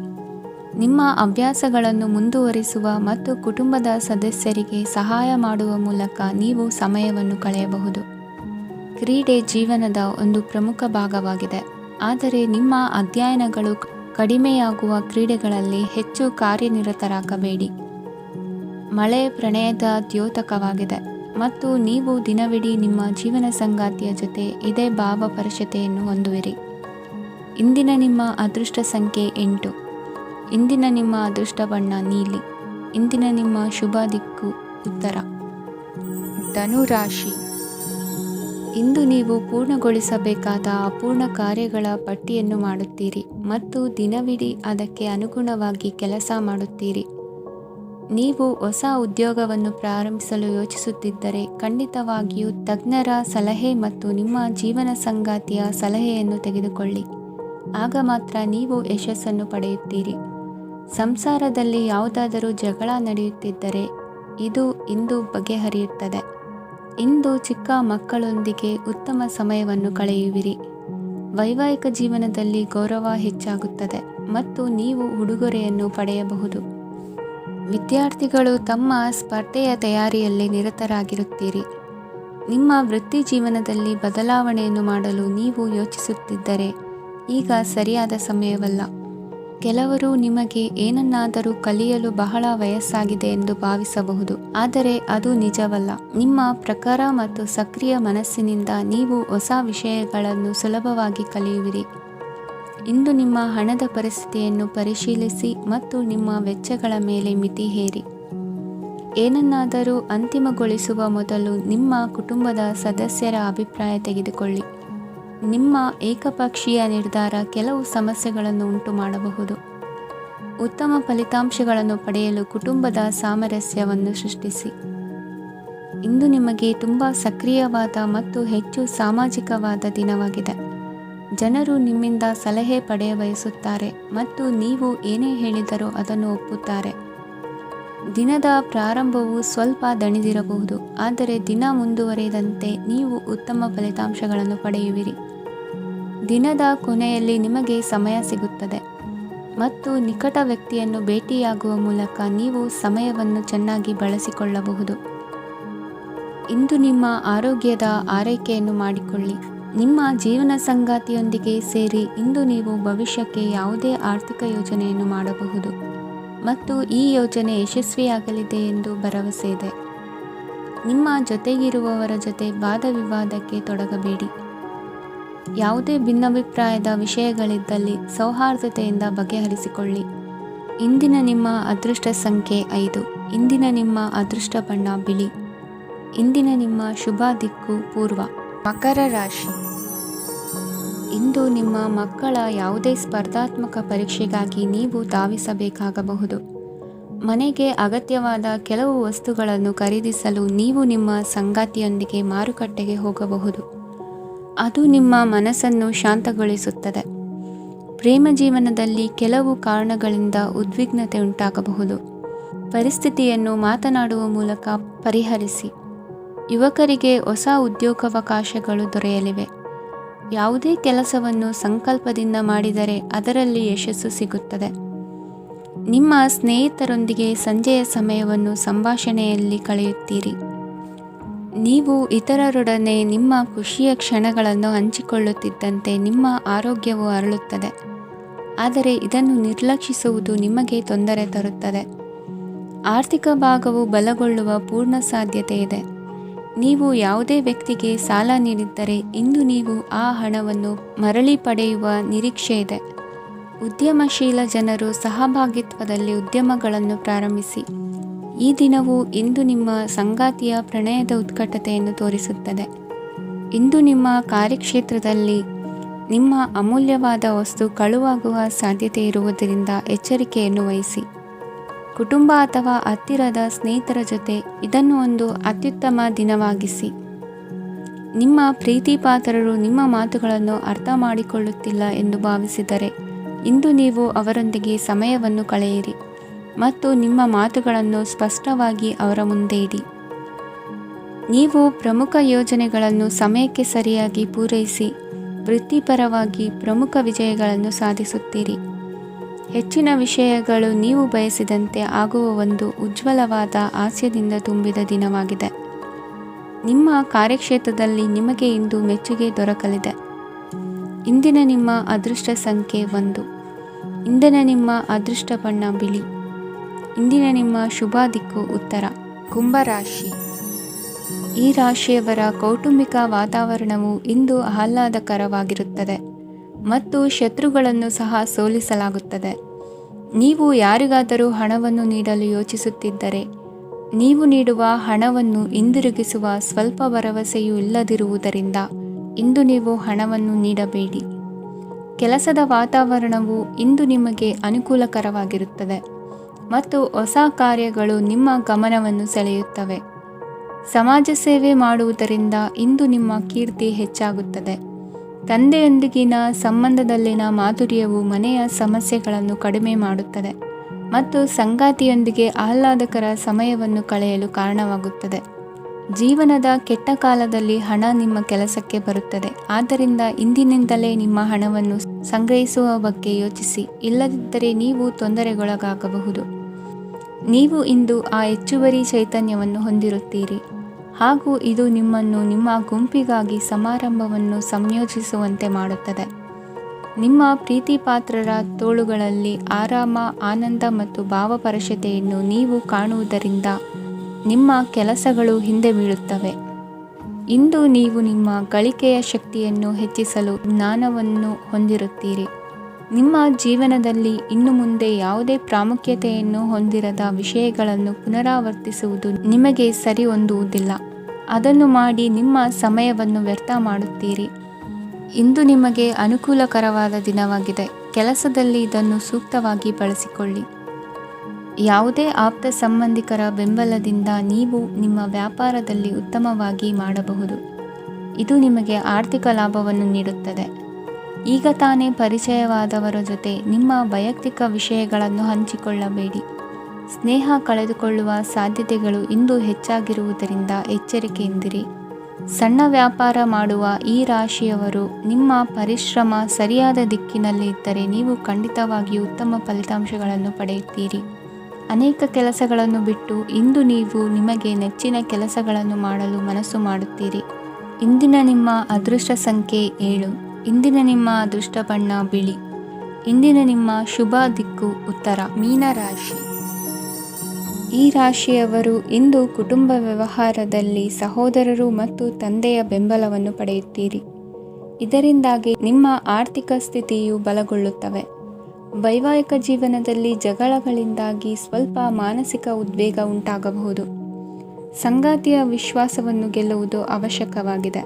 ನಿಮ್ಮ ಅಭ್ಯಾಸಗಳನ್ನು ಮುಂದುವರಿಸುವ ಮತ್ತು ಕುಟುಂಬದ ಸದಸ್ಯರಿಗೆ ಸಹಾಯ ಮಾಡುವ ಮೂಲಕ ನೀವು ಸಮಯವನ್ನು ಕಳೆಯಬಹುದು. ಕ್ರೀಡೆ ಜೀವನದ ಒಂದು ಪ್ರಮುಖ ಭಾಗವಾಗಿದೆ, ಆದರೆ ನಿಮ್ಮ ಅಧ್ಯಯನಗಳು ಕಡಿಮೆಯಾಗುವ ಕ್ರೀಡೆಗಳಲ್ಲಿ ಹೆಚ್ಚು ಕಾರ್ಯನಿರತರಾಗಬೇಡಿ. ಮಳೆ ಪ್ರಣಯದ ದ್ಯೋತಕವಾಗಿದೆ ಮತ್ತು ನೀವು ದಿನವಿಡೀ ನಿಮ್ಮ ಜೀವನ ಸಂಗಾತಿಯ ಜೊತೆ ಇದೇ ಭಾವಪರಶತೆಯನ್ನು ಹೊಂದುವಿರಿ. ಇಂದಿನ ನಿಮ್ಮ ಅದೃಷ್ಟ ಸಂಖ್ಯೆ 8. ಇಂದಿನ ನಿಮ್ಮ ಅದೃಷ್ಟ ಬಣ್ಣ ನೀಲಿ. ಇಂದಿನ ನಿಮ್ಮ ಶುಭ ದಿಕ್ಕು ಉತ್ತರ. ಧನುರಾಶಿ. ಇಂದು ನೀವು ಪೂರ್ಣಗೊಳಿಸಬೇಕಾದ ಅಪೂರ್ಣ ಕಾರ್ಯಗಳ ಪಟ್ಟಿಯನ್ನು ಮಾಡುತ್ತೀರಿ ಮತ್ತು ದಿನವಿಡೀ ಅದಕ್ಕೆ ಅನುಗುಣವಾಗಿ ಕೆಲಸ ಮಾಡುತ್ತೀರಿ. ನೀವು ಹೊಸ ಉದ್ಯೋಗವನ್ನು ಪ್ರಾರಂಭಿಸಲು ಯೋಚಿಸುತ್ತಿದ್ದರೆ ಖಂಡಿತವಾಗಿಯೂ ತಜ್ಞರ ಸಲಹೆ ಮತ್ತು ನಿಮ್ಮ ಜೀವನ ಸಂಗಾತಿಯ ಸಲಹೆಯನ್ನು ತೆಗೆದುಕೊಳ್ಳಿ. ಆಗ ಮಾತ್ರ ನೀವು ಯಶಸ್ಸನ್ನು ಪಡೆಯುತ್ತೀರಿ. ಸಂಸಾರದಲ್ಲಿ ಯಾವುದಾದರೂ ಜಗಳ ನಡೆಯುತ್ತಿದ್ದರೆ ಇದು ಇಂದು ಬಗೆಹರಿಯುತ್ತದೆ. ಇಂದು ಚಿಕ್ಕ ಮಕ್ಕಳೊಂದಿಗೆ ಉತ್ತಮ ಸಮಯವನ್ನು ಕಳೆಯುವಿರಿ. ವೈವಾಹಿಕ ಜೀವನದಲ್ಲಿ ಗೌರವ ಹೆಚ್ಚಾಗುತ್ತದೆ ಮತ್ತು ನೀವು ಉಡುಗೊರೆಯನ್ನು ಪಡೆಯಬಹುದು. ವಿದ್ಯಾರ್ಥಿಗಳು ತಮ್ಮ ಸ್ಪರ್ಧೆಯ ತಯಾರಿಯಲ್ಲಿ ನಿರತರಾಗಿರುತ್ತೀರಿ. ನಿಮ್ಮ ವೃತ್ತಿ ಜೀವನದಲ್ಲಿ ಬದಲಾವಣೆಯನ್ನು ಮಾಡಲು ನೀವು ಯೋಚಿಸುತ್ತಿದ್ದರೆ ಈಗ ಸರಿಯಾದ ಸಮಯವಲ್ಲ. ಕೆಲವರು ನಿಮಗೆ ಏನನ್ನಾದರೂ ಕಲಿಯಲು ಬಹಳ ವಯಸ್ಸಾಗಿದೆ ಎಂದು ಭಾವಿಸಬಹುದು, ಆದರೆ ಅದು ನಿಜವಲ್ಲ. ನಿಮ್ಮ ಪ್ರಖರ ಮತ್ತು ಸಕ್ರಿಯ ಮನಸ್ಸಿನಿಂದ ನೀವು ಹೊಸ ವಿಷಯಗಳನ್ನು ಸುಲಭವಾಗಿ ಕಲಿಯುವಿರಿ. ಇಂದು ನಿಮ್ಮ ಹಣದ ಪರಿಸ್ಥಿತಿಯನ್ನು ಪರಿಶೀಲಿಸಿ ಮತ್ತು ನಿಮ್ಮ ವೆಚ್ಚಗಳ ಮೇಲೆ ಮಿತಿ ಹೇರಿ. ಏನನ್ನಾದರೂ ಅಂತಿಮಗೊಳಿಸುವ ಮೊದಲು ನಿಮ್ಮ ಕುಟುಂಬದ ಸದಸ್ಯರ ಅಭಿಪ್ರಾಯ ತೆಗೆದುಕೊಳ್ಳಿ. ನಿಮ್ಮ ಏಕಪಕ್ಷೀಯ ನಿರ್ಧಾರ ಕೆಲವು ಸಮಸ್ಯೆಗಳನ್ನು ಉಂಟು ಮಾಡಬಹುದು. ಉತ್ತಮ ಫಲಿತಾಂಶಗಳನ್ನು ಪಡೆಯಲು ಕುಟುಂಬದ ಸಾಮರಸ್ಯವನ್ನು ಸೃಷ್ಟಿಸಿ. ಇಂದು ನಿಮಗೆ ತುಂಬ ಸಕ್ರಿಯವಾದ ಮತ್ತು ಹೆಚ್ಚು ಸಾಮಾಜಿಕವಾದ ದಿನವಾಗಿದೆ. ಜನರು ನಿಮ್ಮಿಂದ ಸಲಹೆ ಪಡೆಯ ಬಯಸುತ್ತಾರೆ ಮತ್ತು ನೀವು ಏನೇ ಹೇಳಿದರೂ ಅದನ್ನು ಒಪ್ಪುತ್ತಾರೆ. ದಿನದ ಪ್ರಾರಂಭವು ಸ್ವಲ್ಪ ದಣಿದಿರಬಹುದು, ಆದರೆ ದಿನ ಮುಂದುವರಿದಂತೆ ನೀವು ಉತ್ತಮ ಫಲಿತಾಂಶಗಳನ್ನು ಪಡೆಯುವಿರಿ. ದಿನದ ಕೊನೆಯಲ್ಲಿ ನಿಮಗೆ ಸಮಯ ಸಿಗುತ್ತದೆ ಮತ್ತು ನಿಕಟ ವ್ಯಕ್ತಿಯನ್ನು ಭೇಟಿಯಾಗುವ ಮೂಲಕ ನೀವು ಸಮಯವನ್ನು ಚೆನ್ನಾಗಿ ಬಳಸಿಕೊಳ್ಳಬಹುದು. ಇಂದು ನಿಮ್ಮ ಆರೋಗ್ಯದ ಆರೈಕೆಯನ್ನು ಮಾಡಿಕೊಳ್ಳಿ. ನಿಮ್ಮ ಜೀವನ ಸಂಗಾತಿಯೊಂದಿಗೆ ಸೇರಿ ಇಂದು ನೀವು ಭವಿಷ್ಯಕ್ಕೆ ಯಾವುದೇ ಆರ್ಥಿಕ ಯೋಜನೆಯನ್ನು ಮಾಡಬಹುದು ಮತ್ತು ಈ ಯೋಜನೆ ಯಶಸ್ವಿಯಾಗಲಿದೆ ಎಂದು ಭರವಸೆ ಇದೆ. ನಿಮ್ಮ ಜೊತೆಗಿರುವವರ ಜೊತೆ ವಾದ ವಿವಾದಕ್ಕೆ ತೊಡಗಬೇಡಿ. ಯಾವುದೇ ಭಿನ್ನಾಭಿಪ್ರಾಯದ ವಿಷಯಗಳಿದ್ದಲ್ಲಿ ಸೌಹಾರ್ದತೆಯಿಂದ ಬಗೆಹರಿಸಿಕೊಳ್ಳಿ. ಇಂದಿನ ನಿಮ್ಮ ಅದೃಷ್ಟ ಸಂಖ್ಯೆ 5. ಇಂದಿನ ನಿಮ್ಮ ಅದೃಷ್ಟ ಬಣ್ಣ ಬಿಳಿ. ಇಂದಿನ ನಿಮ್ಮ ಶುಭ ದಿಕ್ಕು ಪೂರ್ವ. ಮಕರ ರಾಶಿ. ಇಂದು ನಿಮ್ಮ ಮಕ್ಕಳ ಯಾವುದೇ ಸ್ಪರ್ಧಾತ್ಮಕ ಪರೀಕ್ಷೆಗಾಗಿ ನೀವು ಧಾವಿಸಬೇಕಾಗಬಹುದು. ಮನೆಗೆ ಅಗತ್ಯವಾದ ಕೆಲವು ವಸ್ತುಗಳನ್ನು ಖರೀದಿಸಲು ನೀವು ನಿಮ್ಮ ಸಂಗಾತಿಯೊಂದಿಗೆ ಮಾರುಕಟ್ಟೆಗೆ ಹೋಗಬಹುದು. ಅದು ನಿಮ್ಮ ಮನಸ್ಸನ್ನು ಶಾಂತಗೊಳಿಸುತ್ತದೆ. ಪ್ರೇಮ ಜೀವನದಲ್ಲಿ ಕೆಲವು ಕಾರಣಗಳಿಂದ ಉದ್ವಿಗ್ನತೆ ಉಂಟಾಗಬಹುದು. ಪರಿಸ್ಥಿತಿಯನ್ನು ಮಾತನಾಡುವ ಮೂಲಕ ಪರಿಹರಿಸಿ. ಯುವಕರಿಗೆ ಹೊಸ ಉದ್ಯೋಗಾವಕಾಶಗಳು ದೊರೆಯಲಿವೆ. ಯಾವುದೇ ಕೆಲಸವನ್ನು ಸಂಕಲ್ಪದಿಂದ ಮಾಡಿದರೆ ಅದರಲ್ಲಿ ಯಶಸ್ಸು ಸಿಗುತ್ತದೆ. ನಿಮ್ಮ ಸ್ನೇಹಿತರೊಂದಿಗೆ ಸಂಜೆಯ ಸಮಯವನ್ನು ಸಂಭಾಷಣೆಯಲ್ಲಿ ಕಳೆಯುತ್ತೀರಿ. ನೀವು ಇತರರೊಡನೆ ನಿಮ್ಮ ಖುಷಿಯ ಕ್ಷಣಗಳನ್ನು ಹಂಚಿಕೊಳ್ಳುತ್ತಿದ್ದಂತೆ ನಿಮ್ಮ ಆರೋಗ್ಯವು ಅರಳುತ್ತದೆ. ಆದರೆ ಇದನ್ನು ನಿರ್ಲಕ್ಷಿಸುವುದು ನಿಮಗೆ ತೊಂದರೆ ತರುತ್ತದೆ. ಆರ್ಥಿಕ ಭಾಗವು ಬಲಗೊಳ್ಳುವ ಪೂರ್ಣ ಸಾಧ್ಯತೆ ಇದೆ. ನೀವು ಯಾವುದೇ ವ್ಯಕ್ತಿಗೆ ಸಾಲ ನೀಡಿದ್ದರೆ ಇಂದು ನೀವು ಆ ಹಣವನ್ನು ಮರಳಿ ಪಡೆಯುವ ನಿರೀಕ್ಷೆ ಇದೆ. ಉದ್ಯಮಶೀಲ ಜನರು ಸಹಭಾಗಿತ್ವದಲ್ಲಿ ಉದ್ಯಮಗಳನ್ನು ಪ್ರಾರಂಭಿಸಿ. ಈ ದಿನವು ಇಂದು ನಿಮ್ಮ ಸಂಗಾತಿಯ ಪ್ರಣಯದ ಉತ್ಕಟತೆಯನ್ನು ತೋರಿಸುತ್ತದೆ. ಇಂದು ನಿಮ್ಮ ಕಾರ್ಯಕ್ಷೇತ್ರದಲ್ಲಿ ನಿಮ್ಮ ಅಮೂಲ್ಯವಾದ ವಸ್ತು ಕಳುವಾಗುವ ಸಾಧ್ಯತೆ ಇರುವುದರಿಂದ ಎಚ್ಚರಿಕೆಯನ್ನು ವಹಿಸಿ. ಕುಟುಂಬ ಅಥವಾ ಹತ್ತಿರದ ಸ್ನೇಹಿತರ ಜೊತೆ ಇದನ್ನು ಒಂದು ಅತ್ಯುತ್ತಮ ದಿನವಾಗಿಸಿ. ನಿಮ್ಮ ಪ್ರೀತಿಪಾತ್ರರು ನಿಮ್ಮ ಮಾತುಗಳನ್ನು ಅರ್ಥ ಮಾಡಿಕೊಳ್ಳುತ್ತಿಲ್ಲ ಎಂದು ಭಾವಿಸಿದರೆ ಇಂದು ನೀವು ಅವರೊಂದಿಗೆ ಸಮಯವನ್ನು ಕಳೆಯಿರಿ ಮತ್ತು ನಿಮ್ಮ ಮಾತುಗಳನ್ನು ಸ್ಪಷ್ಟವಾಗಿ ಅವರ ಮುಂದೆ ಇಡಿ. ನೀವು ಪ್ರಮುಖ ಯೋಜನೆಗಳನ್ನು ಸಮಯಕ್ಕೆ ಸರಿಯಾಗಿ ಪೂರೈಸಿ ವೃತ್ತಿಪರವಾಗಿ ಪ್ರಮುಖ ವಿಜಯಗಳನ್ನು ಸಾಧಿಸುತ್ತೀರಿ. ಹೆಚ್ಚಿನ ವಿಷಯಗಳು ನೀವು ಬಯಸಿದಂತೆ ಆಗುವ ಒಂದು ಉಜ್ವಲವಾದ ಹಾಸ್ಯದಿಂದ ತುಂಬಿದ ದಿನವಾಗಿದೆ. ನಿಮ್ಮ ಕಾರ್ಯಕ್ಷೇತ್ರದಲ್ಲಿ ನಿಮಗೆ ಇಂದು ಮೆಚ್ಚುಗೆ ದೊರಕಲಿದೆ. ಇಂದಿನ ನಿಮ್ಮ ಅದೃಷ್ಟ ಸಂಖ್ಯೆ 1. ಇಂದಿನ ನಿಮ್ಮ ಅದೃಷ್ಟ ಬಣ್ಣ ಬಿಳಿ. ಇಂದಿನ ನಿಮ್ಮ ಶುಭ ದಿಕ್ಕು ಉತ್ತರ. ಕುಂಭರಾಶಿ. ಈ ರಾಶಿಯವರ ಕೌಟುಂಬಿಕ ವಾತಾವರಣವು ಇಂದು ಆಹ್ಲಾದಕರವಾಗಿರುತ್ತದೆ ಮತ್ತು ಶತ್ರುಗಳನ್ನು ಸಹ ಸೋಲಿಸಲಾಗುತ್ತದೆ. ನೀವು ಯಾರಿಗಾದರೂ ಹಣವನ್ನು ನೀಡಲು ಯೋಚಿಸುತ್ತಿದ್ದರೆ ನೀವು ನೀಡುವ ಹಣವನ್ನು ಹಿಂದಿರುಗಿಸುವ ಸ್ವಲ್ಪ ಭರವಸೆಯೂ ಇಲ್ಲದಿರುವುದರಿಂದ ಇಂದು ನೀವು ಹಣವನ್ನು ನೀಡಬೇಡಿ. ಕೆಲಸದ ವಾತಾವರಣವು ಇಂದು ನಿಮಗೆ ಅನುಕೂಲಕರವಾಗಿರುತ್ತದೆ ಮತ್ತು ಹೊಸ ಕಾರ್ಯಗಳು ನಿಮ್ಮ ಗಮನವನ್ನು ಸೆಳೆಯುತ್ತವೆ. ಸಮಾಜ ಸೇವೆ ಮಾಡುವುದರಿಂದ ಇಂದು ನಿಮ್ಮ ಕೀರ್ತಿ ಹೆಚ್ಚಾಗುತ್ತದೆ. ತಂದೆಯೊಂದಿಗಿನ ಸಂಬಂಧದಲ್ಲಿನ ಮಾಧುರ್ಯವು ಮನೆಯ ಸಮಸ್ಯೆಗಳನ್ನು ಕಡಿಮೆ ಮಾಡುತ್ತದೆ ಮತ್ತು ಸಂಗಾತಿಯೊಂದಿಗೆ ಆಹ್ಲಾದಕರ ಸಮಯವನ್ನು ಕಳೆಯಲು ಕಾರಣವಾಗುತ್ತದೆ. ಜೀವನದ ಕೆಟ್ಟ ಕಾಲದಲ್ಲಿ ಹಣ ನಿಮ್ಮ ಕೆಲಸಕ್ಕೆ ಬರುತ್ತದೆ. ಆದ್ದರಿಂದ ಇಂದಿನಿಂದಲೇ ನಿಮ್ಮ ಹಣವನ್ನು ಸಂಗ್ರಹಿಸುವ ಬಗ್ಗೆ ಯೋಚಿಸಿ, ಇಲ್ಲದಿದ್ದರೆ ನೀವು ತೊಂದರೆಗೊಳಗಾಗಬಹುದು. ನೀವು ಇಂದು ಆ ಹೆಚ್ಚುವರಿ ಚೈತನ್ಯವನ್ನು ಹೊಂದಿರುತ್ತೀರಿ ಹಾಗೂ ಇದು ನಿಮ್ಮನ್ನು ನಿಮ್ಮ ಗುಂಪಿಗಾಗಿ ಸಮಾರಂಭವನ್ನು ಸಂಯೋಜಿಸುವಂತೆ ಮಾಡುತ್ತದೆ. ನಿಮ್ಮ ಪ್ರೀತಿಪಾತ್ರರ ತೋಳುಗಳಲ್ಲಿ ಆರಾಮ, ಆನಂದ ಮತ್ತು ಭಾವಪರಶತೆಯನ್ನು ನೀವು ಕಾಣುವುದರಿಂದ ನಿಮ್ಮ ಕೆಲಸಗಳು ಹಿಂದೆ ಬೀಳುತ್ತವೆ. ಇಂದು ನೀವು ನಿಮ್ಮ ಗಳಿಕೆಯ ಶಕ್ತಿಯನ್ನು ಹೆಚ್ಚಿಸಲು ಜ್ಞಾನವನ್ನು ಹೊಂದಿರುತ್ತೀರಿ. ನಿಮ್ಮ ಜೀವನದಲ್ಲಿ ಇನ್ನು ಮುಂದೆ ಯಾವುದೇ ಪ್ರಾಮುಖ್ಯತೆಯನ್ನು ಹೊಂದಿರದ ವಿಷಯಗಳನ್ನು ಪುನರಾವರ್ತಿಸುವುದು ನಿಮಗೆ ಸರಿ ಹೊಂದುವುದಿಲ್ಲ. ಅದನ್ನು ಮಾಡಿ ನಿಮ್ಮ ಸಮಯವನ್ನು ವ್ಯರ್ಥ ಮಾಡುತ್ತೀರಿ. ಇಂದು ನಿಮಗೆ ಅನುಕೂಲಕರವಾದ ದಿನವಾಗಿದೆ. ಕೆಲಸದಲ್ಲಿ ಇದನ್ನು ಸೂಕ್ತವಾಗಿ ಬಳಸಿಕೊಳ್ಳಿ. ಯಾವುದೇ ಆಪ್ತ ಸಂಬಂಧಿಕರ ಬೆಂಬಲದಿಂದ ನೀವು ನಿಮ್ಮ ವ್ಯಾಪಾರದಲ್ಲಿ ಉತ್ತಮವಾಗಿ ಮಾಡಬಹುದು. ಇದು ನಿಮಗೆ ಆರ್ಥಿಕ ಲಾಭವನ್ನು ನೀಡುತ್ತದೆ. ಈಗ ತಾನೇ ಪರಿಚಯವಾದವರ ಜೊತೆ ನಿಮ್ಮ ವೈಯಕ್ತಿಕ ವಿಷಯಗಳನ್ನು ಹಂಚಿಕೊಳ್ಳಬೇಡಿ. ಸ್ನೇಹ ಕಳೆದುಕೊಳ್ಳುವ ಸಾಧ್ಯತೆಗಳು ಇಂದು ಹೆಚ್ಚಾಗಿರುವುದರಿಂದ ಎಚ್ಚರಿಕೆಯಿಂದಿರಿ. ಸಣ್ಣ ವ್ಯಾಪಾರ ಮಾಡುವ ಈ ರಾಶಿಯವರು ನಿಮ್ಮ ಪರಿಶ್ರಮ ಸರಿಯಾದ ದಿಕ್ಕಿನಲ್ಲಿ ಇದ್ದರೆ ನೀವು ಖಂಡಿತವಾಗಿಯೂ ಉತ್ತಮ ಫಲಿತಾಂಶಗಳನ್ನು ಪಡೆಯುತ್ತೀರಿ. ಅನೇಕ ಕೆಲಸಗಳನ್ನು ಬಿಟ್ಟು ಇಂದು ನೀವು ನಿಮಗೆ ನೆಚ್ಚಿನ ಕೆಲಸಗಳನ್ನು ಮಾಡಲು ಮನಸ್ಸು ಮಾಡುತ್ತೀರಿ. ಇಂದಿನ ನಿಮ್ಮ ಅದೃಷ್ಟ ಸಂಖ್ಯೆ 7. ಇಂದಿನ ನಿಮ್ಮ ಅದೃಷ್ಟ ಬಣ್ಣ ಬಿಳಿ. ಇಂದಿನ ನಿಮ್ಮ ಶುಭ ದಿಕ್ಕು ಉತ್ತರ. ಮೀನರಾಶಿ. ಈ ರಾಶಿಯವರು ಇಂದು ಕುಟುಂಬ ವ್ಯವಹಾರದಲ್ಲಿ ಸಹೋದರರು ಮತ್ತು ತಂದೆಯ ಬೆಂಬಲವನ್ನು ಪಡೆಯುತ್ತೀರಿ. ಇದರಿಂದಾಗಿ ನಿಮ್ಮ ಆರ್ಥಿಕ ಸ್ಥಿತಿಯು ಬಲಗೊಳ್ಳುತ್ತವೆ. ವೈವಾಹಿಕ ಜೀವನದಲ್ಲಿ ಜಗಳಗಳಿಂದಾಗಿ ಸ್ವಲ್ಪ ಮಾನಸಿಕ ಉದ್ವೇಗ ಉಂಟಾಗಬಹುದು. ಸಂಗಾತಿಯ ವಿಶ್ವಾಸವನ್ನು ಗೆಲ್ಲುವುದು ಅವಶ್ಯಕವಾಗಿದೆ.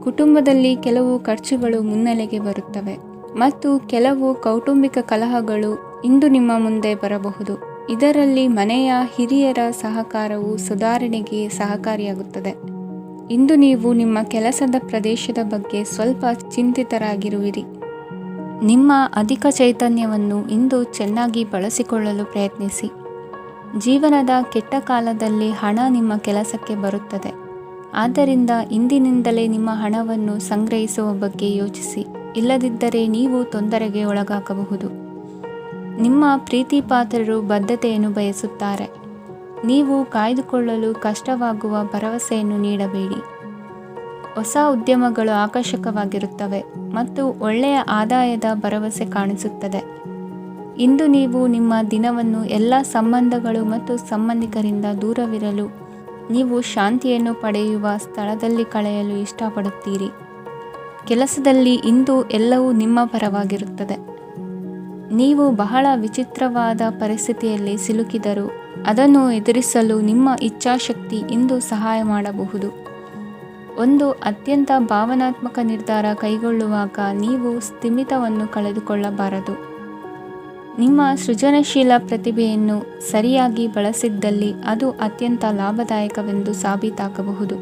ಕುಟುಂಬದಲ್ಲಿ ಕೆಲವು ಖರ್ಚುಗಳು ಮುನ್ನೆಲೆಗೆ ಬರುತ್ತವೆ ಮತ್ತು ಕೆಲವು ಕೌಟುಂಬಿಕ ಕಲಹಗಳು ಇಂದು ನಿಮ್ಮ ಮುಂದೆ ಬರಬಹುದು. ಇದರಲ್ಲಿ ಮನೆಯ ಹಿರಿಯರ ಸಹಕಾರವು ಸುಧಾರಣೆಗೆ ಸಹಕಾರಿಯಾಗುತ್ತದೆ. ಇಂದು ನೀವು ನಿಮ್ಮ ಕೆಲಸದ ಪ್ರದೇಶದ ಬಗ್ಗೆ ಸ್ವಲ್ಪ ಚಿಂತಿತರಾಗಿರುವಿರಿ. ನಿಮ್ಮ ಅಧಿಕ ಚೈತನ್ಯವನ್ನು ಇಂದು ಚೆನ್ನಾಗಿ ಬಳಸಿಕೊಳ್ಳಲು ಪ್ರಯತ್ನಿಸಿ. ಜೀವನದ ಕೆಟ್ಟ ಕಾಲದಲ್ಲಿ ಹಣ ನಿಮ್ಮ ಕೆಲಸಕ್ಕೆ ಬರುತ್ತದೆ. ಆದ್ದರಿಂದ ಇಂದಿನಿಂದಲೇ ನಿಮ್ಮ ಹಣವನ್ನು ಸಂಗ್ರಹಿಸುವ ಬಗ್ಗೆ ಯೋಚಿಸಿ, ಇಲ್ಲದಿದ್ದರೆ ನೀವು ತೊಂದರೆಗೆ ಒಳಗಾಗಬಹುದು. ನಿಮ್ಮ ಪ್ರೀತಿಪಾತ್ರರು ಬದ್ಧತೆಯನ್ನು ಬಯಸುತ್ತಾರೆ. ನೀವು ಕಾಯ್ದುಕೊಳ್ಳಲು ಕಷ್ಟವಾಗುವ ಭರವಸೆಯನ್ನು ನೀಡಬೇಡಿ. ಹೊಸ ಉದ್ಯಮಗಳು ಆಕರ್ಷಕವಾಗಿರುತ್ತವೆ ಮತ್ತು ಒಳ್ಳೆಯ ಆದಾಯದ ಭರವಸೆ ಕಾಣಿಸುತ್ತದೆ. ಇಂದು ನೀವು ನಿಮ್ಮ ದಿನವನ್ನು ಎಲ್ಲ ಸಂಬಂಧಗಳು ಮತ್ತು ಸಂಬಂಧಿಕರಿಂದ ದೂರವಿರಲು ನೀವು ಶಾಂತಿಯನ್ನು ಪಡೆಯುವ ಸ್ಥಳದಲ್ಲಿ ಕಳೆಯಲು ಇಷ್ಟಪಡುತ್ತೀರಿ. ಕೆಲಸದಲ್ಲಿ ಇಂದು ಎಲ್ಲವೂ ನಿಮ್ಮ ಪರವಾಗಿರುತ್ತದೆ. ನೀವು ಬಹಳ ವಿಚಿತ್ರವಾದ ಪರಿಸ್ಥಿತಿಯಲ್ಲಿ ಸಿಲುಕಿದರೂ ಅದನ್ನು ಎದುರಿಸಲು ನಿಮ್ಮ ಇಚ್ಛಾಶಕ್ತಿ ಇಂದು ಸಹಾಯ ಮಾಡಬಹುದು. ಒಂದು ಅತ್ಯಂತ ಭಾವನಾತ್ಮಕ ನಿರ್ಧಾರ ಕೈಗೊಳ್ಳುವಾಗ ನೀವು ಸ್ಥಿಮಿತವನ್ನು ಕಳೆದುಕೊಳ್ಳಬಾರದು. ನಿಮ್ಮ ಸೃಜನಶೀಲ ಪ್ರತಿಭೆಯನ್ನು ಸರಿಯಾಗಿ ಬಳಸಿದ್ದಲ್ಲಿ ಅದು ಅತ್ಯಂತ ಲಾಭದಾಯಕವೆಂದು ಸಾಬೀತಾಗಬಹುದು.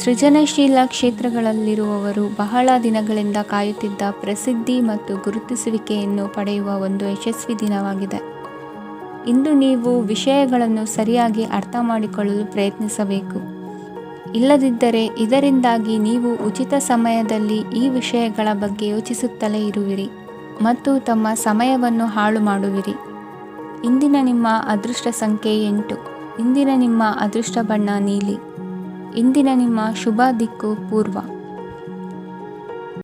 ಸೃಜನಶೀಲ ಕ್ಷೇತ್ರಗಳಲ್ಲಿರುವವರು ಬಹಳ ದಿನಗಳಿಂದ ಕಾಯುತ್ತಿದ್ದ ಪ್ರಸಿದ್ಧಿ ಮತ್ತು ಗುರುತಿಸುವಿಕೆಯನ್ನು ಪಡೆಯುವ ಒಂದು ಯಶಸ್ವಿ ದಿನವಾಗಿದೆ. ಇಂದು ನೀವು ವಿಷಯಗಳನ್ನು ಸರಿಯಾಗಿ ಅರ್ಥ ಮಾಡಿಕೊಳ್ಳಲು ಪ್ರಯತ್ನಿಸಬೇಕು. ಇಲ್ಲದಿದ್ದರೆ ಇದರಿಂದಾಗಿ ನೀವು ಉಚಿತ ಸಮಯದಲ್ಲಿ ಈ ವಿಷಯಗಳ ಬಗ್ಗೆ ಯೋಚಿಸುತ್ತಲೇ ಇರುವಿರಿ ಮತ್ತು ತಮ್ಮ ಸಮಯವನ್ನು ಹಾಳು ಮಾಡುವಿರಿ. ಇಂದಿನ ನಿಮ್ಮ ಅದೃಷ್ಟ ಸಂಖ್ಯೆ 8. ಇಂದಿನ ನಿಮ್ಮ ಅದೃಷ್ಟ ಬಣ್ಣ ನೀಲಿ. ಇಂದಿನ ನಿಮ್ಮ ಶುಭ ದಿಕ್ಕು ಪೂರ್ವ.